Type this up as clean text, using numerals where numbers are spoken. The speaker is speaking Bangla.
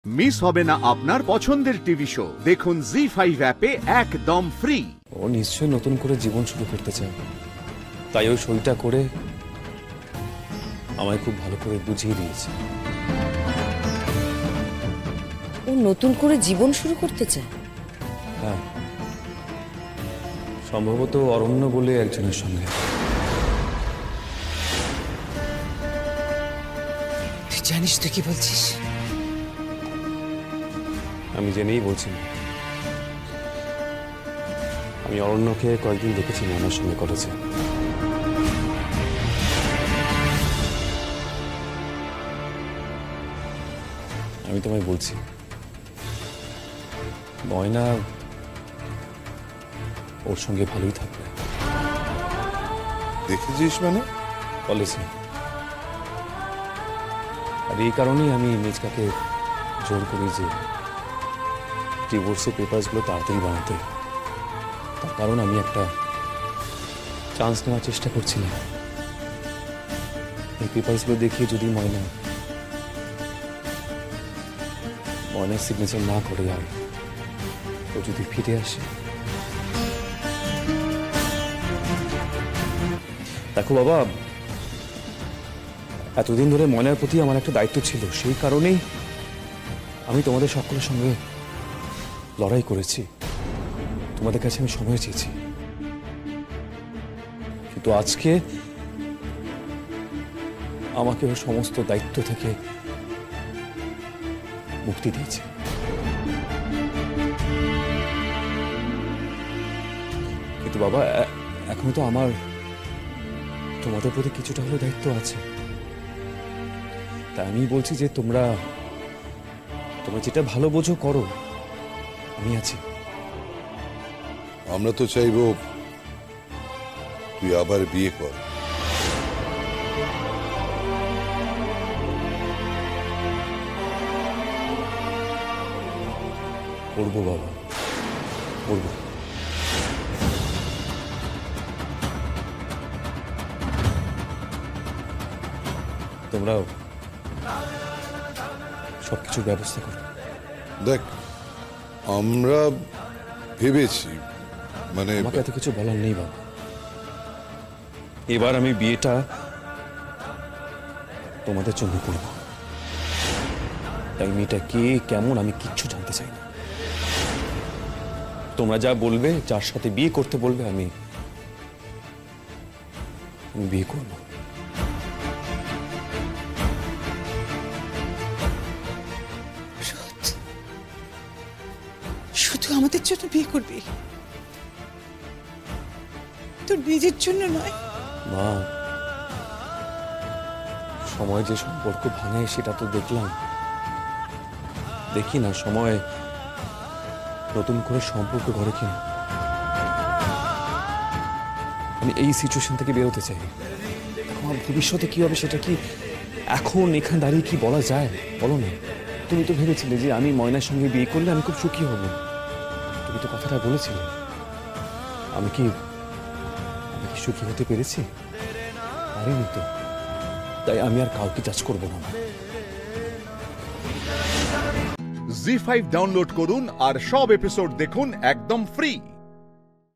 মিস হবে না আপনার পছন্দের টিভি শো। দেখুন জি5 অ্যাপে একদম ফ্রি। ও নিশ্চয়ই নতুন করে জীবন শুরু করতে চায়, তাই ওই সইটা করে আমায় খুব ভালো করে বুঝিয়ে দিয়েছে। ও নতুন করে জীবন শুরু করতে চায়? হ্যাঁ, সম্ভবত অরণ্য বলে একজনের সঙ্গে। তুই জানিস তুই কি বলছিস? আমি জেনেই বলছি না। আমি অরণ্যকে কয়েকদিন দেখেছি আমার সঙ্গে করেছে। আমি তোমায় বলছি, ময়না ওর সঙ্গে ভালোই থাকবে। দেখেছিস মানে? কলেজে। আর এই কারণেই আমি মেজকাকে জোর করি যে ডিভোর্সের পেপারসগুলো তাড়াতাড়ি বানাতে। তার কারণ আমি একটা চান্স নেওয়ার চেষ্টা করছিলাম। এই পেপারসগুলো দেখিয়ে যদি ময়নার সিগনেচার না করে আর ও যদি ফিরে আসে। দেখো বাবা, এতদিন ধরে ময়নার প্রতি আমার একটা দায়িত্ব ছিল, সেই কারণেই আমি তোমাদের সকলের সঙ্গে লড়াই করেছি। তোমাদের কাছে আমি সময় চেয়েছি, কিন্তু আজকে আমাকে ওর সমস্ত দায়িত্ব থেকে মুক্তি দিয়েছে। কিন্তু বাবা, এখন তো আমার তোমাদের প্রতি কিছুটা হলেও দায়িত্ব আছে। তাই আমি বলছি যে তোমরা যেটা ভালো বোঝো করো, আমি আছি। আমরা তো চাইবো তুই আবার বিয়ে কর। করবো বাবা, করবো। তোমরাও সবকিছুর ব্যবস্থা করো। দেখ, আমরা ভেবেছি, মানে আমাকে এত কিছু বলার নেই বাবা। এবার আমি বিয়েটা তোমাদের জন্য করব। তাই মেয়েটা কে কেমন আমি কিচ্ছু জানতে চাই না। তোমরা যা বলবে, যার সাথে বিয়ে করতে বলবে, আমি বিয়ে করব। শুধু আমাদের জন্য বিয়ে করবি? তোর নিজের জন্য নয়? মা, সময় যে সম্পর্ক ভাঙে সেটা তো দেখলাম। দেখি না সময় নতুন করে সম্পর্ক গড়ে কিনা। আমি এই সিচুয়েশন থেকে বেরোতে চাই। আমার ভবিষ্যতে কি হবে সেটা কি এখন এখানে দাঁড়িয়ে কি বলা যায়? বলো না। তুমি তো ভেবেছিলে যে আমি ময়নার সঙ্গে বিয়ে করলে আমি খুব সুখী হব। তুমি তো কথাটা বলেছিলে। আমি কি সুখী হতে পেরেছি? পারিনি তো। তাই আমি আর কাউকে জাজ করবো না। জি5 ডাউনলোড করুন আর সব এপিসোড দেখুন একদম ফ্রি।